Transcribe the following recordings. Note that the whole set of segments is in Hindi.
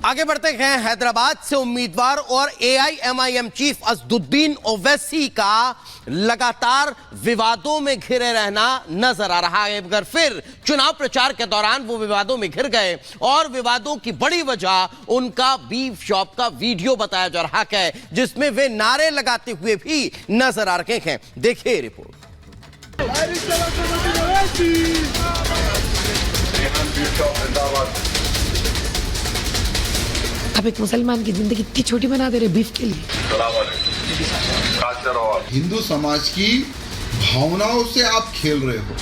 आगे बढ़ते हैं। हैदराबाद से उम्मीदवार और एआईएमआईएम चीफ असदुद्दीन ओवैसी का लगातार विवादों में घिरे रहना नजर आ रहा है। मगर फिर चुनाव प्रचार के दौरान वो विवादों में घिर गए और विवादों की बड़ी वजह उनका बीफ शॉप का वीडियो बताया जा रहा है, जिसमें वे नारे लगाते हुए भी नजर आ रहे हैं। देखिए रिपोर्ट। आप एक मुसलमान की जिंदगी इतनी छोटी बना दे रहे बीफ के लिए। हिंदू समाज की भावनाओं से आप खेल रहे हो।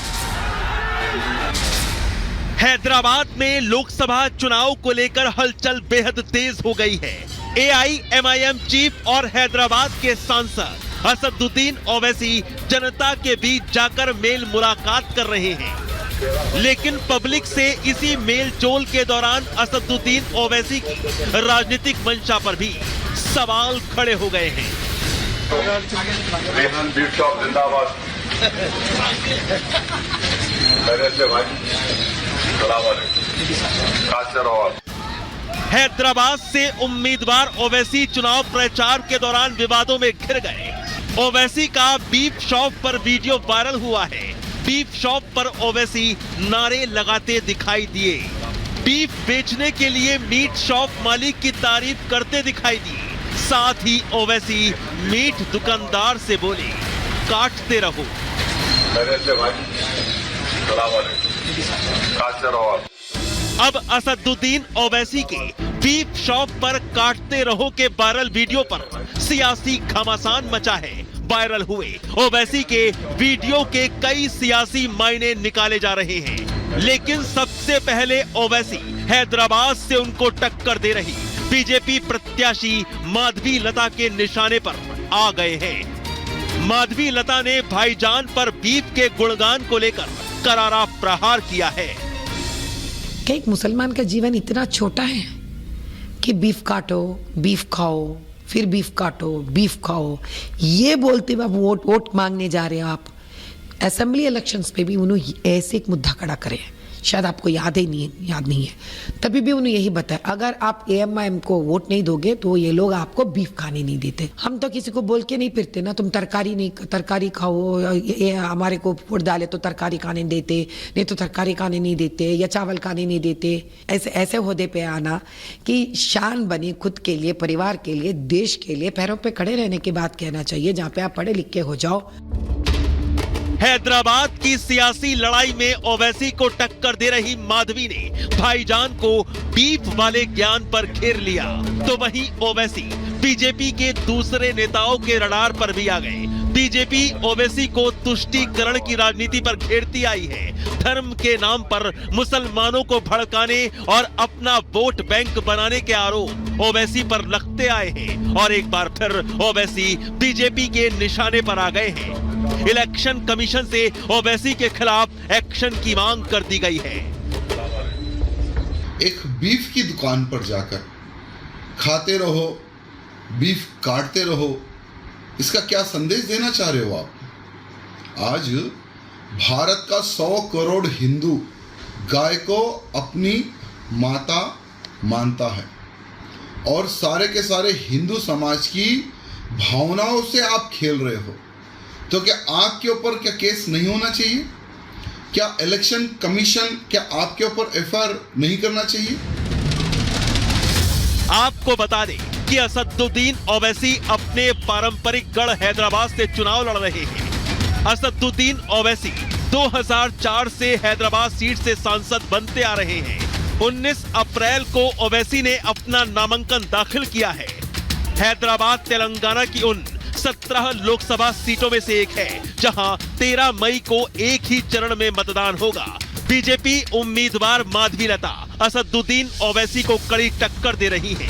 हैदराबाद में लोकसभा चुनाव को लेकर हलचल बेहद तेज हो गई है। एआईएमआईएम चीफ और हैदराबाद के सांसद असदुद्दीन ओवैसी जनता के बीच जाकर मेल मुलाकात कर रहे हैं, लेकिन पब्लिक से इसी मेल जोल के दौरान असदुद्दीन ओवैसी की राजनीतिक मंशा पर भी सवाल खड़े हो गए हैं। रेहान बीफ शॉप जिंदाबाद। हैदराबाद से उम्मीदवार ओवैसी चुनाव प्रचार के दौरान विवादों में घिर गए। ओवैसी का बीफ शॉप पर वीडियो वायरल हुआ है। बीफ शॉप पर ओवैसी नारे लगाते दिखाई दिए। बीफ बेचने के लिए मीट शॉप मालिक की तारीफ करते दिखाई दिए। साथ ही ओवैसी मीट दुकानदार से बोले, काटते रहो। अब असदुद्दीन ओवैसी के बीफ शॉप पर काटते रहो के वायरल वीडियो पर सियासी घमासान मचा है। वायरल हुए ओवैसी के वीडियो के कई सियासी मायने निकाले जा रहे हैं, लेकिन सबसे पहले ओवैसी हैदराबाद से उनको टक्कर दे रही बीजेपी प्रत्याशी माधवी लता के निशाने पर आ गए हैं। माधवी लता ने भाईजान पर बीफ के गुणगान को लेकर करारा प्रहार किया है। क्या एक मुसलमान का जीवन इतना छोटा है कि बीफ काटो, बीफ खाओ, फिर बीफ काटो, बीफ खाओ, ये बोलते हुए आप वोट मांगने जा रहे हो। आप असेंबली इलेक्शंस पे भी उन्होंने ऐसे एक मुद्दा खड़ा करे, शायद आपको याद नहीं है, तभी भी उन्होंने यही बताया, अगर आप एएमआईएम को वोट नहीं दोगे तो ये लोग आपको बीफ खाने नहीं देते। हम तो किसी को बोल के नहीं फिरते ना, तुम तरकारी खाओ, ये हमारे को वोट डाले तो तरकारी खाने देते, नहीं तो तरकारी खाने नहीं देते, या चावल खाने नहीं देते। ऐसे ओहदे पे आना कि शान बनी खुद के लिए, परिवार के लिए, देश के लिए पैरों पे खड़े रहने की बात कहना चाहिए, जहाँ पे आप पढ़े लिख के हो जाओ। हैदराबाद की सियासी लड़ाई में ओवैसी को टक्कर दे रही माधवी ने भाईजान को बीफ वाले ज्ञान पर घेर लिया, तो वहीं ओवैसी बीजेपी के दूसरे नेताओं के रडार पर भी आ गए। बीजेपी ओवैसी को तुष्टीकरण की राजनीति पर घेरती आई है। धर्म के नाम पर मुसलमानों को भड़काने और अपना वोट बैंक बनाने के आरोप ओवैसी पर लगते आए हैं और एक बार फिर ओवैसी बीजेपी के निशाने पर आ गए हैं। इलेक्शन कमीशन से ओवैसी के खिलाफ एक्शन की मांग कर दी गई है। एक बीफ की दुकान पर जाकर खाते रहो, बीफ काटते रहो, इसका क्या संदेश देना चाह रहे हो आप? आज भारत का 100 करोड़ हिंदू गाय को अपनी माता मानता है और सारे के सारे हिंदू समाज की भावनाओं से आप खेल रहे हो, तो क्या आपके ऊपर क्या केस नहीं होना चाहिए? क्या इलेक्शन कमीशन क्या आपके ऊपर एफआईआर नहीं करना चाहिए? आपको बता दें कि असदुद्दीन ओवैसी अपने पारंपरिक गढ़ हैदराबाद से चुनाव लड़ रहे हैं। असदुद्दीन ओवैसी 2004 से हैदराबाद सीट से सांसद बनते आ रहे हैं। 19 अप्रैल को ओवैसी ने अपना नामांकन दाखिल किया है। हैदराबाद तेलंगाना की उन 17 लोकसभा सीटों में से एक है जहां 13 मई को एक ही चरण में मतदान होगा। बीजेपी उम्मीदवार माधवी लता असदुद्दीन ओवैसी को कड़ी टक्कर दे रही है,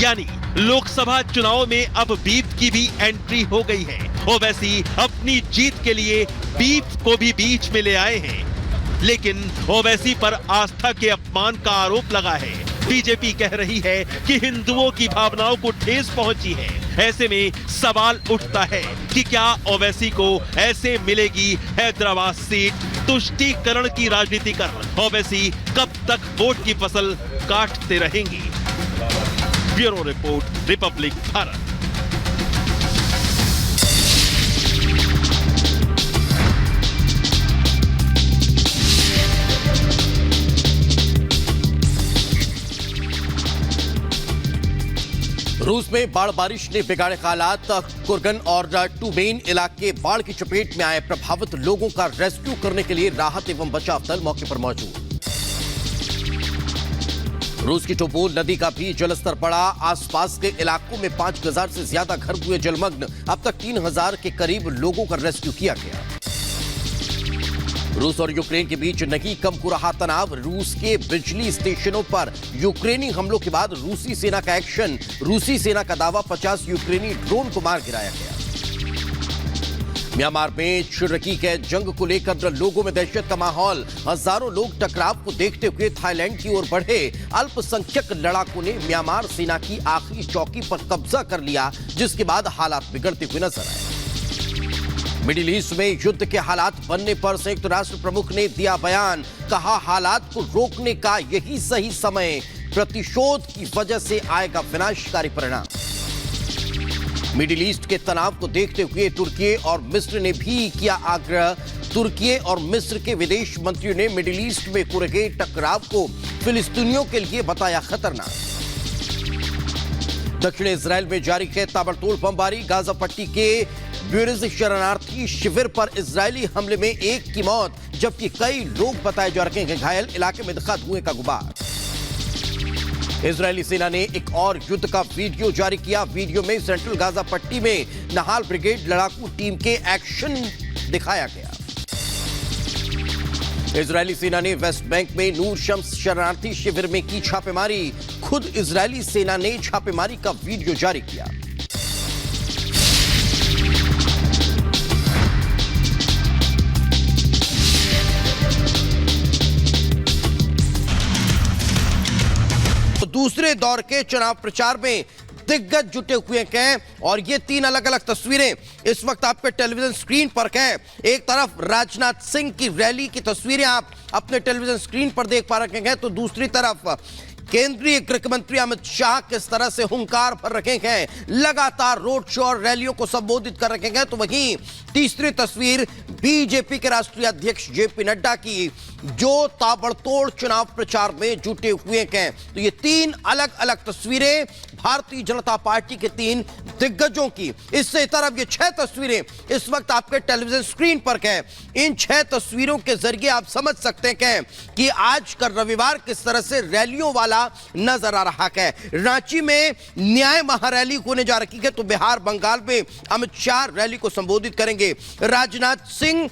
यानी लोकसभा चुनाव में अब बीफ की भी एंट्री हो गई है। ओवैसी अपनी जीत के लिए बीफ को भी बीच में ले आए हैं, लेकिन ओवैसी पर आस्था के अपमान का आरोप लगा है। बीजेपी कह रही है कि हिंदुओं की भावनाओं को ठेस पहुंची है। ऐसे में सवाल उठता है कि क्या ओवैसी को ऐसे मिलेगी हैदराबाद सीट? तुष्टीकरण की राजनीति कर ओवैसी कब तक वोट की फसल काटते रहेंगी? Bureau report, Republic Bharat. रूस में बाढ़ बारिश ने बिगाड़े हालात। कुर्गन और टुबेन इलाके बाढ़ की चपेट में आए। प्रभावित लोगों का रेस्क्यू करने के लिए राहत एवं बचाव दल मौके पर मौजूद। रूस की टोपोल नदी का भी जलस्तर बढ़ा। आसपास के इलाकों में 5,000 से ज्यादा घर हुए जलमग्न। अब तक 3,000 के करीब लोगों का रेस्क्यू किया गया। रूस और यूक्रेन के बीच नहीं कम हो रहा तनाव। रूस के बिजली स्टेशनों पर यूक्रेनी हमलों के बाद रूसी सेना का एक्शन। रूसी सेना का दावा 50 यूक्रेनी ड्रोन को मार गिराया गया। म्यांमार में छिड़ रही है जंग को लेकर लोगों में दहशत का माहौल। हजारों लोग टकराव को देखते हुए थाईलैंड की ओर बढ़े। अल्पसंख्यक लड़ाकों ने म्यांमार सेना की आखिरी चौकी पर कब्जा कर लिया, जिसके बाद हालात बिगड़ते हुए नजर आए। मिडिल ईस्ट में युद्ध के हालात बनने पर संयुक्त राष्ट्र प्रमुख ने दिया बयान। कहा, हालात को रोकने का यही सही समय। प्रतिशोध की वजह से आएगा विनाशकारी परिणाम। मिडिल ईस्ट के तनाव को देखते हुए तुर्की और मिस्र ने भी किया आग्रह। तुर्की और मिस्र के विदेश मंत्रियों ने मिडिल ईस्ट में हो रहे टकराव को फिलिस्तीनियों के लिए बताया खतरनाक। दक्षिण इजराइल में जारी है ताबड़तोड़ बमबारी। गाजा पट्टी के ब्यूरिज शरणार्थी शिविर पर इजरायली हमले में एक की मौत, जबकि कई लोग बताए जा रहे हैं घायल। इलाके में दिखा धुएं का गुबार। इजरायली सेना ने एक और युद्ध का वीडियो जारी किया। वीडियो में सेंट्रल गाजा पट्टी में नहाल ब्रिगेड लड़ाकू टीम के एक्शन दिखाया गया। इजरायली सेना ने वेस्ट बैंक में नूर शम्स शरणार्थी शिविर में की छापेमारी। खुद इजरायली सेना ने छापेमारी का वीडियो जारी किया। दूसरे दौर के चुनाव प्रचार में दिग्गज जुटे हुए हैं और ये 3 अलग अलग तस्वीरें इस वक्त आपके टेलीविजन स्क्रीन पर हैं। एक तरफ राजनाथ सिंह की रैली की तस्वीरें आप अपने टेलीविजन स्क्रीन पर देख पा रहे हैं, तो दूसरी तरफ केंद्रीय गृह मंत्री अमित शाह किस तरह से हुंकार भर रखे हैं, लगातार रोड शो और रैलियों को संबोधित कर रखे हैं। तो वहीं तीसरी तस्वीर बीजेपी के राष्ट्रीय अध्यक्ष जेपी नड्डा की, जो ताबड़तोड़ चुनाव प्रचार में जुटे हुए हैं। तो ये 3 अलग अलग तस्वीरें भारतीय जनता पार्टी के 3 दिग्गजों की। इससे तरफ ये 6 तस्वीरें इस वक्त आपके टेलीविजन स्क्रीन पर हैं। इन 6 तस्वीरों के जरिए आप समझ सकते हैं कि आज का रविवार किस तरह से रैलियों वाला नजर आ रहा है। रांची में न्याय महारैली होने जा रही है, तो बिहार बंगाल में अमित शाह रैली को संबोधित करेंगे। राजनाथ सिंह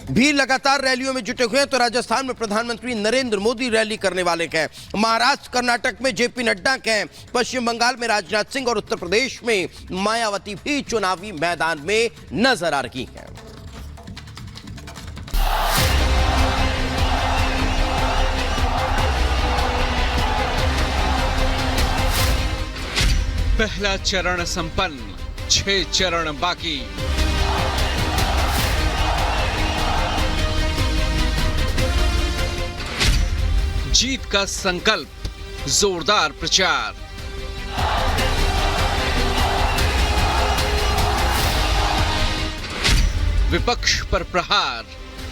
भी लगातार रैलियों में जुटे हुए हैं, तो राजस्थान में प्रधानमंत्री नरेंद्र मोदी रैली करने वाले हैं। महाराष्ट्र कर्नाटक में जेपी नड्डा हैं। पश्चिम बंगाल में राजनाथ सिंह और उत्तर प्रदेश में मायावती भी चुनावी मैदान में नजर आ रही हैं। पहला चरण संपन्न, 6 चरण बाकी। जीत का संकल्प, जोरदार प्रचार। विपक्ष पर प्रहार,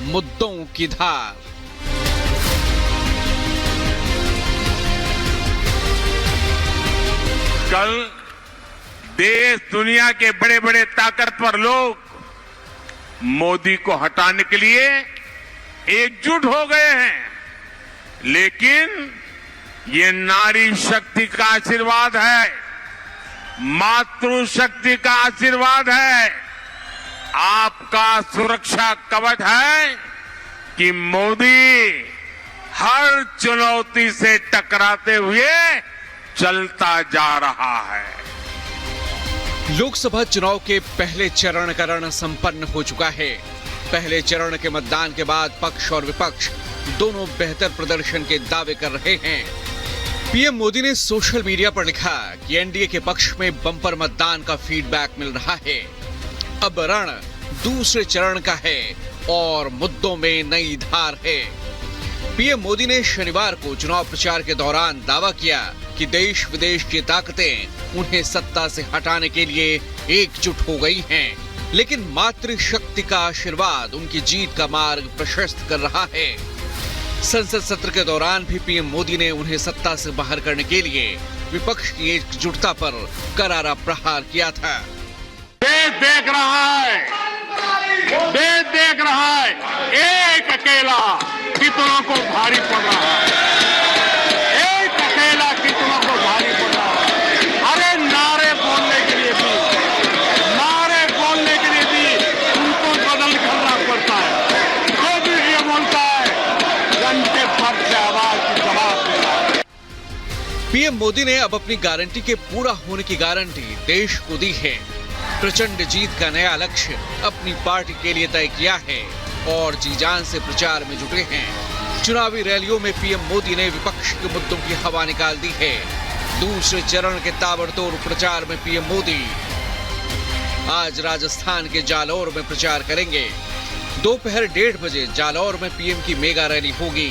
मुद्दों की धार। कल देश दुनिया के बड़े बड़े ताकतवर लोग मोदी को हटाने के लिए एकजुट हो गए हैं, लेकिन ये नारी शक्ति का आशीर्वाद है, मातृशक्ति का आशीर्वाद है, आपका सुरक्षा कवच है कि मोदी हर चुनौती से टकराते हुए चलता जा रहा है। लोकसभा चुनाव के पहले चरण का रण संपन्न हो चुका है। पहले चरण के मतदान के बाद पक्ष और विपक्ष दोनों बेहतर प्रदर्शन के दावे कर रहे हैं। पीएम मोदी ने सोशल मीडिया पर लिखा कि एनडीए के पक्ष में बम्पर मतदान का फीडबैक मिल रहा है। अब रण दूसरे चरण का है और मुद्दों में नई धार है। पीएम मोदी ने शनिवार को चुनाव प्रचार के दौरान दावा किया कि देश विदेश की ताकतें उन्हें सत्ता से हटाने के लिए एकजुट हो गई हैं, लेकिन मातृशक्ति का आशीर्वाद उनकी जीत का मार्ग प्रशस्त कर रहा है। संसद सत्र के दौरान भी पीएम मोदी ने उन्हें सत्ता से बाहर करने के लिए विपक्ष की एकजुटता पर करारा प्रहार किया था। देश देख रहा है, देश देख रहा है, एक अकेला कितनों को भारी पड़ रहा है, एक अकेला कितनों को भारी पड़ रहा है। अरे नारे बोलने के लिए भी उनको बदल करना पड़ता है। जो भी ये बोलता है जन के फर्ज से आवाज की जवाब देना है। पीएम मोदी ने अब अपनी गारंटी के पूरा होने की गारंटी देश को दी है। प्रचंड जीत का नया लक्ष्य अपनी पार्टी के लिए तय किया है और जी जान से प्रचार में जुटे हैं। चुनावी रैलियों में पीएम मोदी ने विपक्ष के मुद्दों की हवा निकाल दी है। दूसरे चरण के ताबड़तोड़ प्रचार में पीएम मोदी आज राजस्थान के जालौर में प्रचार करेंगे। दोपहर 1:30 बजे जालौर में पीएम की मेगा रैली होगी।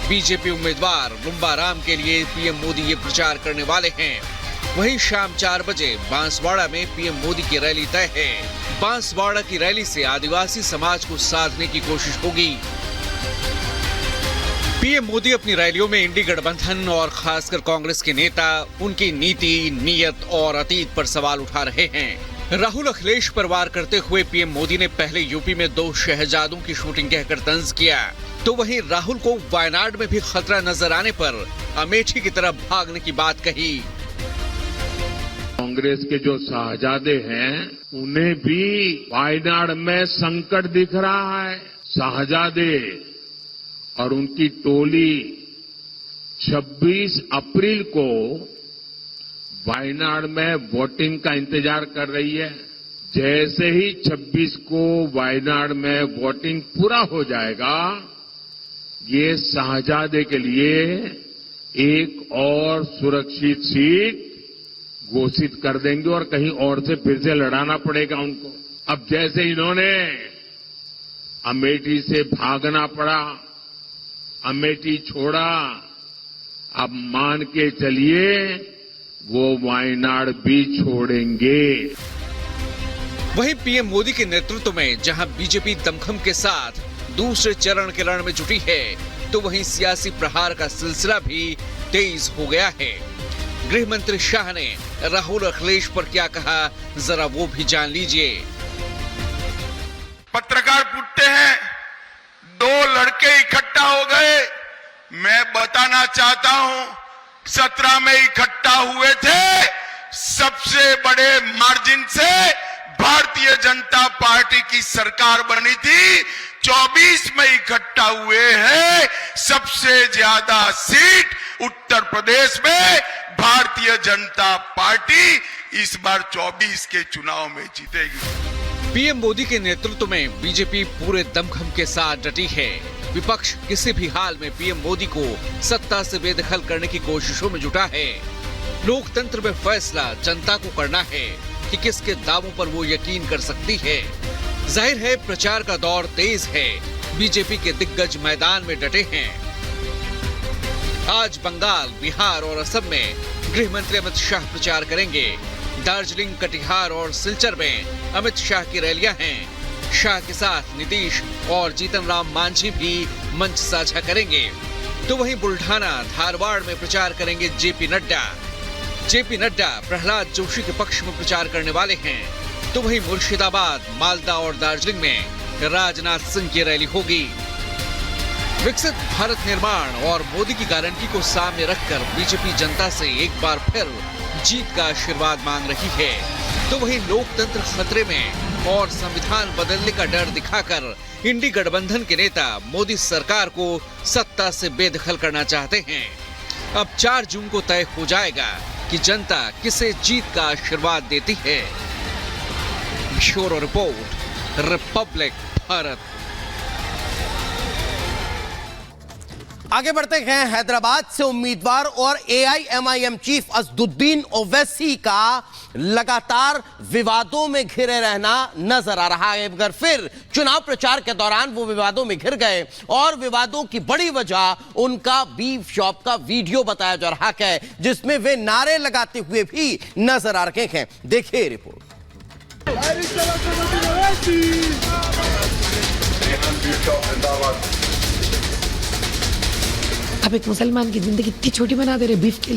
बीजेपी उम्मीदवार लुम्बा राम के लिए पीएम मोदी ये प्रचार करने वाले हैं। वहीं शाम 4 बजे बांसवाड़ा में पीएम मोदी की रैली तय है। बांसवाड़ा की रैली से आदिवासी समाज को साधने की कोशिश होगी। पीएम मोदी अपनी रैलियों में इंडी गठबंधन और खासकर कांग्रेस के नेता उनकी नीति, नीयत और अतीत पर सवाल उठा रहे हैं। राहुल अखिलेश पर वार करते हुए पीएम मोदी ने पहले यूपी में 2 शहजादों की शूटिंग कहकर तंज किया, तो वहीं राहुल को वायनाड में भी खतरा नजर आने पर अमेठी की तरफ भागने की बात कही। कांग्रेस के जो शाहजादे हैं उन्हें भी वायनाड में संकट दिख रहा है। शाहजादे और उनकी टोली 26 अप्रैल को वायनाड में वोटिंग का इंतजार कर रही है। जैसे ही 26 को वायनाड में वोटिंग पूरा हो जाएगा, ये शाहजादे के लिए एक और सुरक्षित सीट घोषित कर देंगे और कहीं और से फिर से लड़ाना पड़ेगा उनको। अब जैसे इन्होंने अमेठी से भागना पड़ा, अमेठी छोड़ा, अब मान के चलिए वो वायनाड भी छोड़ेंगे। वहीं पीएम मोदी के नेतृत्व में जहां बीजेपी दमखम के साथ दूसरे चरण के रण में जुटी है, तो वहीं सियासी प्रहार का सिलसिला भी तेज हो गया है। गृह मंत्री शाह ने राहुल अखिलेश पर क्या कहा, जरा वो भी जान लीजिए। पत्रकार पूछते हैं 2 लड़के इकट्ठा हो गए, मैं बताना चाहता हूं 17 में इकट्ठा हुए थे, सबसे बड़े मार्जिन से भारतीय जनता पार्टी की सरकार बनी थी। 24 में इकट्ठा हुए हैं, सबसे ज्यादा सीट उत्तर प्रदेश में भारतीय जनता पार्टी इस बार 24 के चुनाव में जीतेगी। पीएम मोदी के नेतृत्व में बीजेपी पूरे दमखम के साथ डटी है। विपक्ष किसी भी हाल में पीएम मोदी को सत्ता से बेदखल करने की कोशिशों में जुटा है। लोकतंत्र में फैसला जनता को करना है कि किसके दावों पर वो यकीन कर सकती है। जाहिर है प्रचार का दौर तेज है। बीजेपी के दिग्गज मैदान में डटे हैं। आज बंगाल, बिहार और असम में गृह मंत्री अमित शाह प्रचार करेंगे। दार्जिलिंग, कटिहार और सिलचर में अमित शाह की रैलियां हैं। शाह के साथ नीतीश और जीतन राम मांझी भी मंच साझा करेंगे। तो वहीं बुल्ढाना, धारवाड़ में प्रचार करेंगे जेपी नड्डा। जेपी नड्डा प्रहलाद जोशी के पक्ष में प्रचार करने वाले हैं। तो वहीं मुर्शिदाबाद, मालदा और दार्जिलिंग में राजनाथ सिंह की रैली होगी। विकसित भारत निर्माण और मोदी की गारंटी को सामने रखकर बीजेपी जनता से एक बार फिर जीत का आशीर्वाद मांग रही है। तो वहीं लोकतंत्र खतरे में और संविधान बदलने का डर दिखाकर इंडी गठबंधन के नेता मोदी सरकार को सत्ता से बेदखल करना चाहते हैं। अब 4 जून को तय हो जाएगा कि जनता किसे जीत का आशीर्वाद देती है। Bureau report, Republic Bharat. आगे बढ़ते हैं। हैदराबाद से उम्मीदवार और एआईएमआईएम चीफ असदुद्दीन ओवैसी का लगातार विवादों में घिरे रहना नजर आ रहा है। मगर फिर चुनाव प्रचार के दौरान वो विवादों में घिर गए और विवादों की बड़ी वजह उनका बीफ शॉप का वीडियो बताया जा रहा है, जिसमें वे नारे लगाते हुए भी नजर आ रहे हैं। देखिए रिपोर्ट। आप एक मुसलमान की जिंदगी इतनी छोटी बना दे रहे बीफ के लिए।